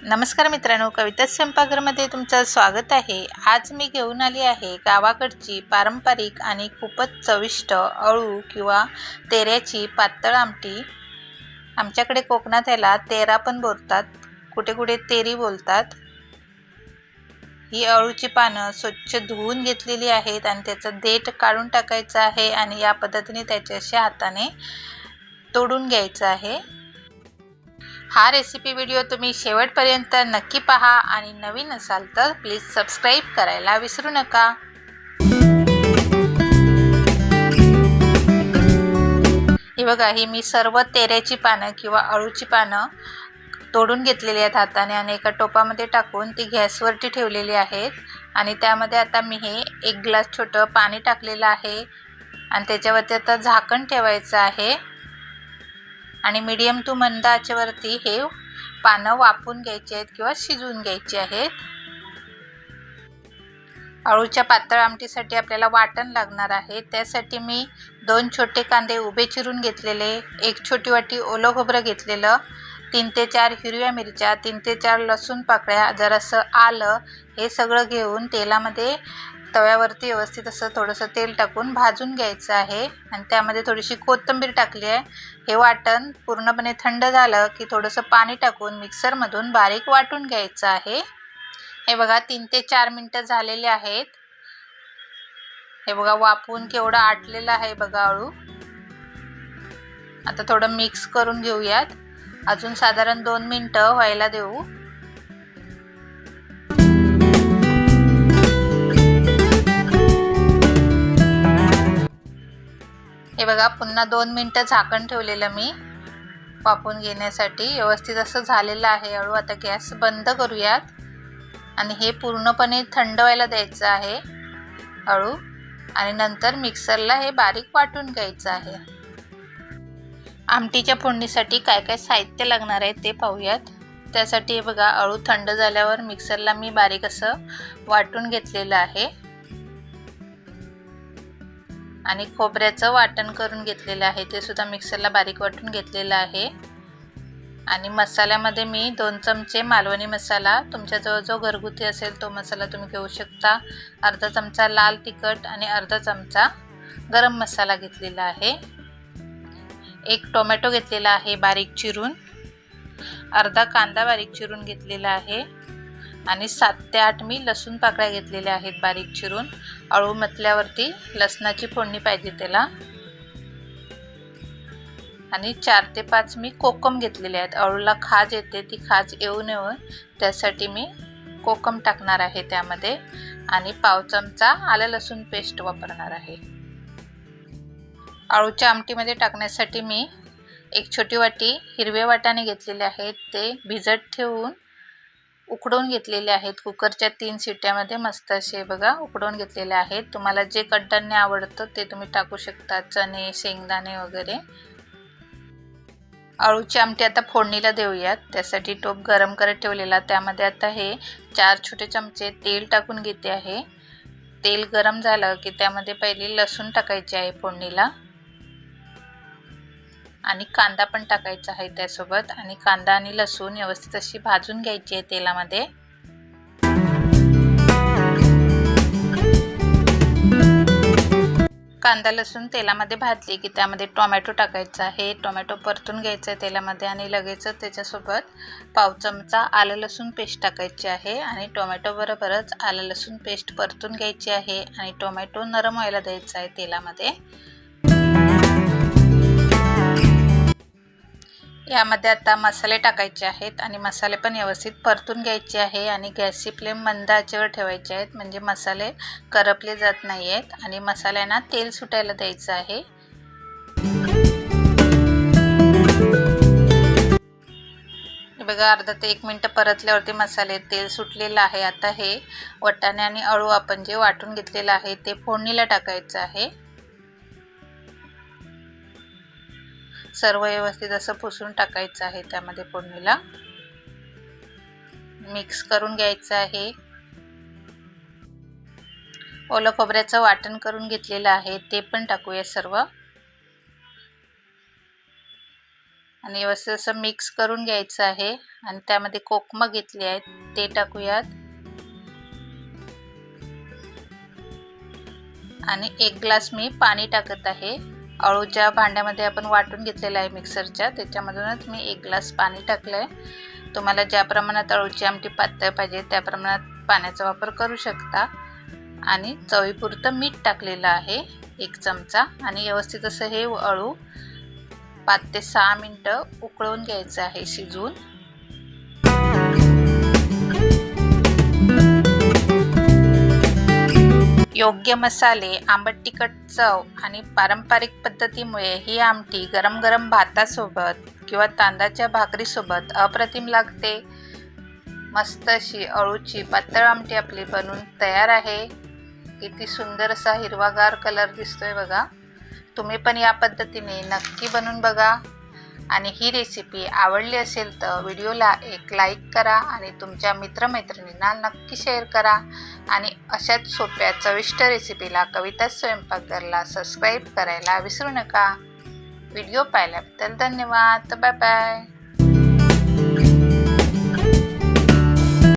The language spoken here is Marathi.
नमस्कार मित्रांनो, कविता स्वयंपाकघरमध्ये तुमचं स्वागत आहे। आज मी घेऊन आली आहे गावाकडची पारंपरिक आणि खूपच चविष्ट अळू किंवा तेऱ्याची पातळ आमटी। आमच्याकडे कोकणात याला तेरा पण बोलतात, कुठे कुठे तेरी बोलतात। ही अळूची पानं स्वच्छ धुवून घेतलेली आहेत आणि त्याचं देठ काढून टाकायचं आहे आणि या पद्धतीने त्याच्याशी हाताने तोडून घ्यायचं आहे। हा रेसिपी व्हिडिओ तुम्ही शेवटपर्यंत नक्की पहा आणि नवीन असाल तर प्लीज सबस्क्राइब करायला विसरू नका। हे बघा, ही मी सर्व तेऱ्याची पानं किंवा अळूची पानं तोडून घेतलेली आहेत हाताने आणि एका टोपामध्ये टाकून ती गॅसवरती ठेवलेली आहेत। आणि त्यामध्ये आता मी हे 1 ग्लास छोटं पाणी टाकलेलं आहे आणि त्याच्यावरती आता झाकण ठेवायचं आहे आणि मीडियम टू मंद आचेवरती हे पानं वाफवून घ्यायची आहेत किंवा शिजवून घ्यायची आहेत। अळूच्या पातळ आमटीसाठी आपल्याला वाटण लागणार आहे। त्यासाठी मी 2 छोटे कांदे उभे चिरून घेतलेले, 1 छोटी वाटी ओलं खोबरं घेतलेलं, 3 ते 4 हिरव्या मिरच्या, 3 ते 4 लसूण पाकळ्या, जरासं आलं, हे सगळं घेऊन तेलामध्ये तव्यावरती व्यवस्थित असं थोडंसं तेल टाकून भाजून घ्यायचं आहे आणि त्यामध्ये थोडीशी कोथिंबीर टाकली आहे। हे वाटण पूर्णपणे थंड झालं की थोडंसं पाणी टाकून मिक्सरमधून बारीक वाटून घ्यायचं आहे। हे बघा, 3 ते 4 मिनिटं झालेले आहेत। हे बघा, वाफवून केवढं आटलेलं आहे बघा अळू। आता थोडं मिक्स करून घेऊयात, अजून साधारण 2 मिनिटं व्हायला देऊ। हे बघा, पुन्हा 2 मिनिटं झाकण ठेवलेलं मी वाफवून घेण्यासाठी। व्यवस्थित असं झालेलं आहे अळू। आता गॅस बंद करूयात आणि हे पूर्णपणे थंड व्हायला द्यायचं आहे अळू आणि नंतर मिक्सरला हे बारीक वाटून घ्यायचं आहे। आमटीच्या फोडणीसाठी काय काय साहित्य लागणार आहे ते पाहूयात। त्यासाठी हे बघा, अळू थंड झाल्यावर मिक्सरला मी बारीक असं वाटून घेतलेलं आहे आणि खोबऱ्याचं वाटण करून घेतलेलं आहे, ते सुद्धा मिक्सरला बारीक वाटून घेतलेलं आहे। आणि मसाल्यामध्ये मी 2 चमचे मालवणी मसाला, तुमच्याजवळ जो घरगुती असेल तो मसाला तुम्ही घेऊ शकता, अर्धा चमचा लाल तिखट आणि अर्धा चमचा गरम मसाला घेतलेला आहे। 1 टोमॅटो घेतलेला आहे बारीक चिरून, अर्धा कांदा बारीक चिरून घेतलेला आहे आणि 7 ते 8 मी लसूण पाकळ्या घेतलेल्या आहेत बारीक चिरून। अळू म्हटल्यावरती लसणाची फोडणी पाहिजे त्याला। आणि 4 ते 5 मी कोकम घेतलेले आहेत। अळूला खाज येते, ती खाज येऊ नये त्यासाठी मी कोकम टाकणार आहे त्यामध्ये आणि पाव चमचा आलं लसूण पेस्ट वापरणार आहे। अळूच्या आमटीमध्ये टाकण्यासाठी मी 1 छोटी वाटी हिरवे वाटाणे घेतलेले आहेत, ते भिजत ठेवून उकडवून घेतलेले आहेत। कुकरच्या 3 शिट्ट्यामध्ये मस्त असे बघा उकडवून घेतलेले आहेत। तुम्हाला जे कडधान्य आवडतं ते तुम्ही टाकू शकता, चणे, शेंगदाणे वगैरे। अळूची आमटी आता फोडणीला देऊयात। त्यासाठी टोप गरम करत ठेवलेला, त्यामध्ये आता हे 4 छोटे चमचे तेल टाकून घेते आहे। तेल गरम झालं की त्यामध्ये पहिले लसूण टाकायचे आहे फोडणीला आणि कांदा पण टाकायचा आहे त्यासोबत आणि कांदा आणि लसूण व्यवस्थित अशी भाजून घ्यायची आहे तेलामध्ये। कांदा लसूण तेलामध्ये भाजले की त्यामध्ये टोमॅटो टाकायचा आहे। टोमॅटो परतून घ्यायचा आहे तेलामध्ये आणि लगेचच त्याच्यासोबत पाव चमचा आलं लसूण पेस्ट टाकायची आहे आणि टोमॅटो बरोबरच आलं लसूण पेस्ट परतून घ्यायची आहे आणि टोमॅटो नरम व्हायला द्यायचा आहे तेलामध्ये। यामध्ये आता मसाले टाकायचे आहेत आणि मसाले पण व्यवस्थित परतून घ्यायचे आहे आणि गॅसची फ्लेम मंद आचेवर ठेवायचे आहेत, म्हणजे मसाले करपले जात नाही आहेत आणि मसाल्यांना तेल सुटायला द्यायचं आहे। बघा, अर्धा ते 1 मिनिट परतल्यावरती मसाले तेल सुटलेलं आहे। आता हे वाटाणे आणि अळू आपण जे वाटून घेतलेलं आहे ते फोडणीला टाकायचं आहे। सर्व व्यवस्थित असं पुसून टाकायचं आहे त्यामध्ये फोडणीला, मिक्स करून घ्यायचं आहे। ओलं खोबऱ्याचं वाटण करून घेतलेलं आहे ते पण टाकूया सर्व। आणि व्यवस्थित असं मिक्स करून घ्यायचं आहे. आणि त्यामध्ये कोकमं घेतली आहेत ते टाकूयात. आणि 1 ग्लास मी पाणी टाकत आहे. अळूच्या भांड्यामध्ये आपण वाटून घेतलेलं आहे मिक्सरच्या, त्याच्यामधूनच मी 1 ग्लास पाणी टाकलं आहे. तुम्हाला ज्या प्रमाणात अळूची आमटी पातळ पाहिजे त्या प्रमाणात पाण्याचा वापर करू शकता. आणि चवीपुरतं मीठ टाकलेलं आहे 1 चमचा. आणि व्यवस्थित असं हे अळू 5 ते 6 मिनटं उकळून घ्यायचं आहे शिजवून. योग्य मसाले, आंबट तिखट चव आणि पारंपरिक पद्धतीमुळे ही आमटी गरम गरम भातासोबत किंवा तांदळाच्या भाकरीसोबत अप्रतिम लागते. मस्त अशी अळूची पातळ आमटी आपली बनून तयार आहे. किती सुंदर असा हिरवागार कलर दिसतोय बघा. तुम्ही पण या पद्धतीने नक्की बनवून बघा. आणि ही रेसिपी आवडली असेल तर व्हिडिओला एक लाईक करा आणि तुमच्या मित्रमैत्रिणींना नक्की शेअर करा. आणि अशाच सोप्या चविष्ट रेसिपीला कविता स्वयंपाकघरला सबस्क्राईब करायला विसरू नका. व्हिडिओ पाहिल्याबद्दल धन्यवाद. Bye bye.